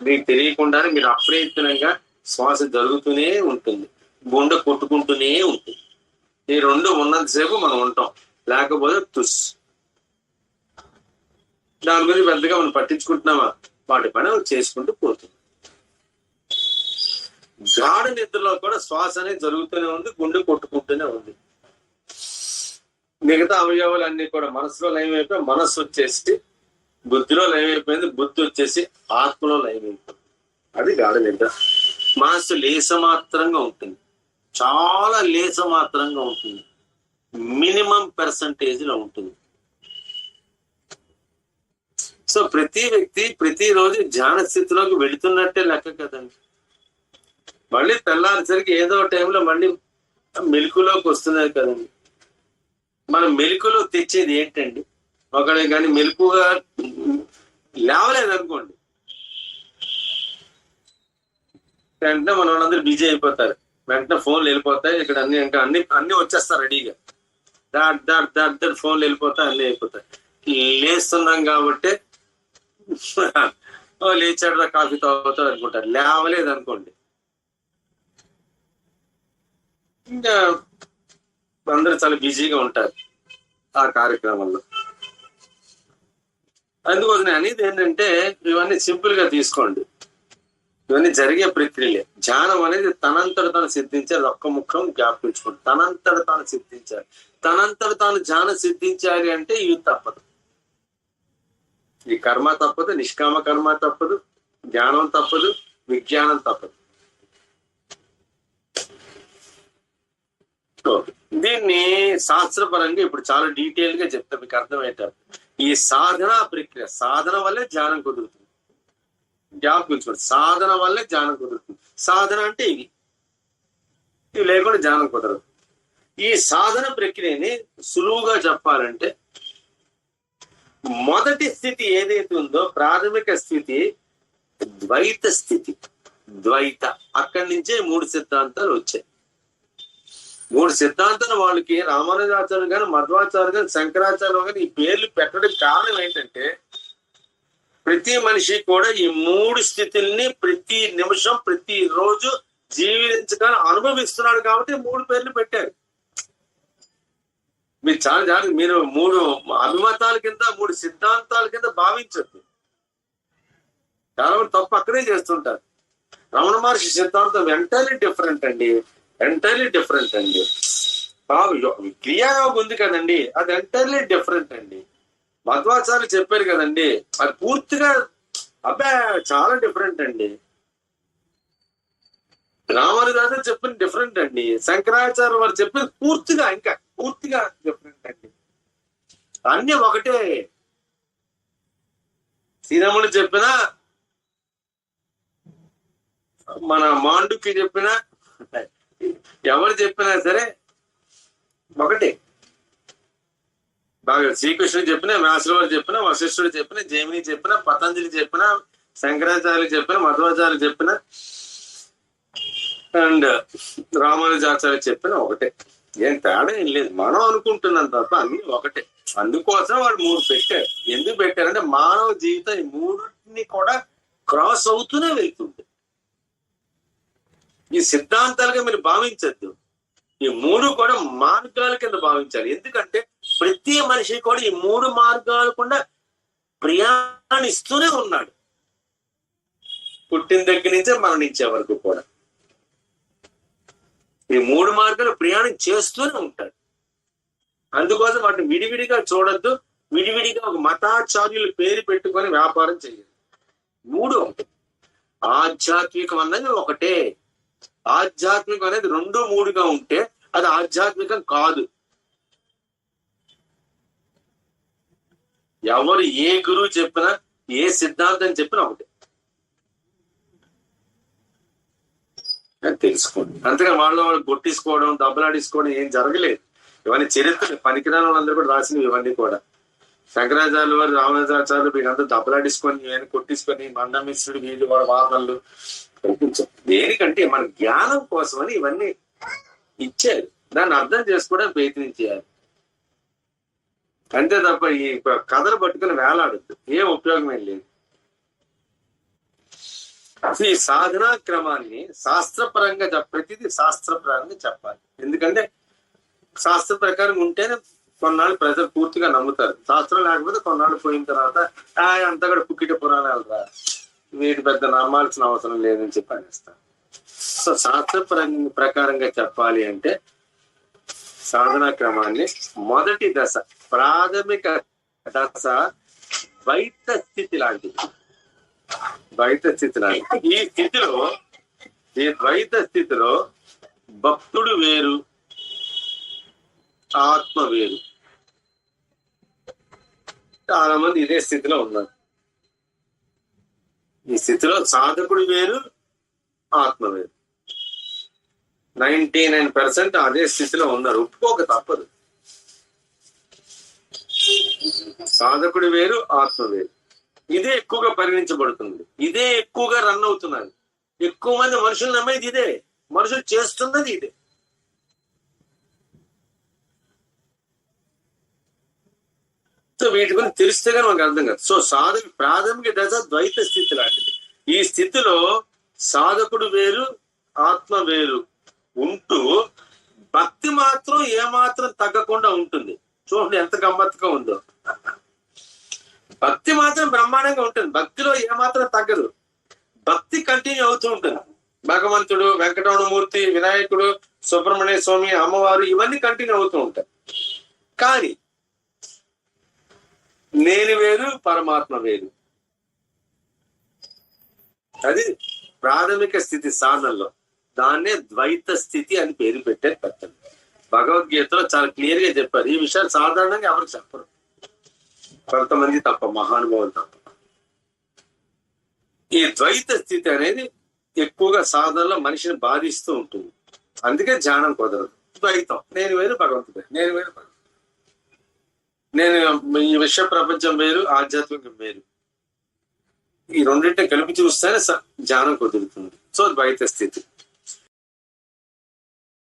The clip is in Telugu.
మీకు తెలియకుండానే మీరు అప్రయత్నంగా శ్వాస జరుగుతూనే ఉంటుంది, గుండె కొట్టుకుంటూనే ఉంటుంది. ఈ రెండు ఉన్నంతసేపు మనం ఉంటాం, లేకపోతే తుస్. దాని గురించి పెద్దగా మనం పట్టించుకుంటున్నామా? వాటి పని చేసుకుంటూ పోతుంది. గాఢ నిద్రలో కూడా శ్వాస అనేది జరుగుతూనే ఉంది, గుండె కొట్టుకుంటూనే ఉంది. మిగతా అవయవాలు అన్ని కూడా మనసులో లయమైపోయి, మనస్సు వచ్చేసి బుద్ధిలో లయమైపోయింది, బుద్ధి వచ్చేసి ఆత్మలో లయమైపోయింది. అది గాఢ నిద్ర. మనస్సు లేసమాత్రంగా ఉంటుంది, చాలా లేసమాత్రంగా ఉంటుంది, మినిమం పర్సంటేజ్ లో ఉంటుంది. సో ప్రతి వ్యక్తి ప్రతిరోజు ధ్యాన స్థితిలోకి వెళుతున్నట్టే లెక్క కదండి. మళ్ళీ తెల్లారిసరికి ఏదో టైంలో మళ్ళీ మెలకులోకి వస్తున్నది కదండి. మనం మెలకులో తెచ్చేది ఏంటండి? ఒకడే కానీ మెలకుగా లేవలేదనుకోండి, వెంటనే మన వాళ్ళందరూ బిజీ అయిపోతారు, వెంటనే ఫోన్లు వెళ్ళిపోతాయి. ఇక్కడ అన్ని ఇంకా అన్ని వచ్చేస్తారు రెడీగా, దాట్ ఫోన్లు వెళ్ళిపోతాయి, అన్ని అయిపోతాయి. లేస్తున్నాం కాబట్టి లేచాడు కాఫీ తాగుతాడు అనుకుంటారు. లేవలేదు అనుకోండి, ఇంకా అందరూ చాలా బిజీగా ఉంటారు ఆ కార్యక్రమంలో. అందుకోసం అనేది ఏంటంటే ఇవన్నీ సింపుల్ గా తీసుకోండి, ఇవన్నీ జరిగే ప్రక్రియలే. ధ్యానం అనేది తనంతట తాను సిద్ధించాలి. ఒక్క ముఖం జ్ఞాపించుకోండి, తనంతట తాను సిద్ధించాలి. తనంతట తాను ధ్యానం సిద్ధించాలి అంటే ఇవి తప్పదు. ఈ కర్మ తప్పదు, నిష్కామ కర్మ తప్పదు, జ్ఞానం తప్పదు, విజ్ఞానం తప్పదు. దీన్ని శాస్త్రపరంగా ఇప్పుడు చాలా డీటెయిల్ గా చెప్తా, మీకు అర్థమయ్యేటారు. ఈ సాధన ప్రక్రియ, సాధన వల్లే ధ్యానం కుదురుతుంది. జ్ఞాపకించుకోండి, సాధన వల్లే ధ్యానం కుదురుతుంది. సాధన అంటే ఇవి లేకుండా ధ్యానం కుదరదు. ఈ సాధన ప్రక్రియని సులువుగా చెప్పాలంటే, మొదటి స్థితి ఏదైతే ఉందో ప్రాథమిక స్థితి ద్వైత స్థితి. ద్వైత, అక్కడి నుంచే 3 సిద్ధాంతాలు వచ్చాయి. 3 సిద్ధాంతాలు వాళ్ళకి రామానుజాచార్యులు గాని, మధ్వాచార్యులు గాని, శంకరాచార్యులు గాని ఈ పేర్లు పెట్టడం కారణం ఏంటంటే, ప్రతి మనిషి కూడా ఈ 3 స్థితుల్ని ప్రతి నిమిషం ప్రతి రోజు జీవించగానే అనుభవిస్తున్నాడు కాబట్టి 3 పేర్లు పెట్టారు. మీరు చాలా జాగ్రత్త, మీరు 3 అభిమతాల కింద 3 సిద్ధాంతాల కింద భావించద్దు. చాలా మంది తప్పు అక్కడే చేస్తుంటారు. రమణ మహర్షి సిద్ధాంతం ఎంటైర్లీ డిఫరెంట్ అండి, ఎంటైర్లీ డిఫరెంట్ అండి. క్రియాయోగం ఉంది కదండి, అది ఎంటైర్లీ డిఫరెంట్ అండి. మధ్వాచార్యులు చెప్పారు కదండి, అది పూర్తిగా చాలా డిఫరెంట్ అండి. రామానుజాచార్యులు చెప్పింది డిఫరెంట్ అండి. శంకరాచార్య వారు చెప్పింది పూర్తిగా డిఫరెంట్ అండి. అన్ని ఒకటే. శ్రీరాముడు చెప్పినా, మన మాండుకి చెప్పినా, ఎవరు చెప్పినా సరే ఒకటే. బాగా శ్రీకృష్ణుడు చెప్పినా, వ్యాసుడు చెప్పినా, వశిష్ఠుడు చెప్పినా, జైమిని చెప్పినా, పతంజలి చెప్పినా, శంకరాచార్యులు చెప్పినా, మధ్వాచార్యులు చెప్పినా అండ్ రామానుజాచార్య చెప్పిన ఒకటే. ఏం తేడా ఏం లేదు, మనం అనుకుంటున్నాం తప్ప అన్ని ఒకటే. అందుకోసం వాళ్ళు 3 పెట్టారు. ఎందుకు పెట్టారంటే మానవ జీవితం ఈ 3ని కూడా క్రాస్ అవుతూనే వెళ్తుంది. ఈ సిద్ధాంతాలుగా మీరు భావించద్దు, ఈ 3 కూడా మార్గాల కింద భావించాలి. ఎందుకంటే ప్రతి మనిషి కూడా ఈ 3 మార్గాలు కూడా ప్రయాణిస్తూనే ఉన్నాడు, పుట్టిన దగ్గర నుంచే మరణించే వరకు కూడా ఈ 3 మార్గాలు ప్రయాణం చేస్తూనే ఉంటాడు. అందుకోసం వాటిని విడివిడిగా చూడొద్దు, విడివిడిగా ఒక మతాచార్యులు పేరు పెట్టుకొని వ్యాపారం చేయాలి. 3 ఒకటి. ఆధ్యాత్మికం అన్నది ఒకటే. ఆధ్యాత్మికం అనేది 2, 3గా ఉంటే అది ఆధ్యాత్మికం కాదు. ఎవరు ఏ గురువు చెప్పినా, ఏ సిద్ధాంతం చెప్పినా ఒకటే తెలుసుకోండి. అంతేగాని వాళ్ళు కొట్టించుకోవడం, దెబ్బలాడేసుకోవడం ఏం జరగలేదు. ఇవన్నీ చరిత్ర, పనికిరాని వాళ్ళందరూ కూడా రాసినవి ఇవన్నీ కూడా. శంకరాచార్యులు వారు, రామానుజాచార్యులు వీళ్ళంతా దెబ్బలాడేసుకొని, ఇవన్నీ కొట్టించుకొని, మండమిశ్రుడు వీళ్ళు వాళ్ళ వాదనలు కనిపించారు. దేనికంటే మన జ్ఞానం కోసమని ఇవన్నీ ఇచ్చారు. దాన్ని అర్థం చేసుకోవడానికి ప్రయత్నించారు అంతే తప్ప ఈ కథలు పట్టుకుని వేలాడద్దు, ఏం ఉపయోగం ఏం లేదు. ఈ సాధనా క్రమాన్ని శాస్త్రపరంగా ప్రతిదీ శాస్త్రపరంగా చెప్పాలి. ఎందుకంటే శాస్త్ర ప్రకారం ఉంటేనే కొన్నాళ్ళు ప్రజలు పూర్తిగా నమ్ముతారు. శాస్త్రం లేకపోతే కొన్నాళ్ళు పోయిన తర్వాత అంతా కూడా పుక్కిట పురాణాలు రా, వీటి పెద్ద నమ్మాల్సిన అవసరం లేదని చెప్పి అనేస్తారు. సో శాస్త్ర ప్రకారంగా చెప్పాలి అంటే సాధనా క్రమాన్ని మొదటి దశ, ప్రాథమిక దశ ద్వైత స్థితి లాంటిది. ద్వైత స్థితి లాంటిది. ఈ ద్వైత స్థితిలో భక్తుడు వేరు, ఆత్మ వేరు. చాలా మంది ఇదే స్థితిలో ఉన్నారు. ఈ స్థితిలో సాధకుడు వేరు, ఆత్మ వేరు. 99% అదే స్థితిలో ఉన్నారు. ఒప్పుకోక తప్పదు. సాధకుడు వేరు, ఆత్మ వేరు. ఇదే ఎక్కువగా పరిగణించబడుతుంది. ఇదే ఎక్కువగా రన్ అవుతున్నారు. ఎక్కువ మంది మనుషులు నమ్మేది ఇదే, మనుషులు చేస్తున్నది ఇదే. సో వీటి గురించి తెలిస్తే కానీ మనకు అర్థం కాదు. సో ప్రాథమిక దశ ద్వైత స్థితి లాంటిది. ఈ స్థితిలో సాధకుడు వేరు, ఆత్మ వేరు ఉంటూ భక్తి మాత్రం ఏమాత్రం తగ్గకుండా ఉంటుంది. చూడండి ఎంత గమ్మత్తుగా ఉందో. భక్తి మాత్రం బ్రహ్మాండంగా ఉంటుంది. భక్తిలో ఏమాత్రం తగ్గదు. భక్తి కంటిన్యూ అవుతూ ఉంటుంది. భగవంతుడు, వెంకటరమణమూర్తి, వినాయకుడు, సుబ్రహ్మణ్య స్వామి, అమ్మవారు ఇవన్నీ కంటిన్యూ అవుతూ ఉంటాయి. కానీ నేను వేరు, పరమాత్మ వేరు. అది ప్రాథమిక స్థితి సాధనలో. దాన్నే ద్వైత స్థితి అని పేరు పెట్టారు పెద్దలు. భగవద్గీతలో చాలా క్లియర్ గా చెప్పారు. ఈ విషయాలు సాధారణంగా ఎవరికి చెప్పరు, కొంతమంది తప్ప, మహానుభావులు తప్ప. ఈ ద్వైత స్థితి అనేది ఎక్కువగా సాధనలో మనిషిని బాధిస్తూ ఉంటుంది. అందుకే ధ్యానం కుదరదు. ద్వైతం, నేను వేరు, భగవంతుడు, నేను వేరు, నేను ఈ విశ్వ ప్రపంచం వేరు, ఆధ్యాత్మికం వేరు. ఈ రెండింటిని కలిపి చూస్తేనే ధ్యానం కుదురుతుంది. సో ద్వైత స్థితి.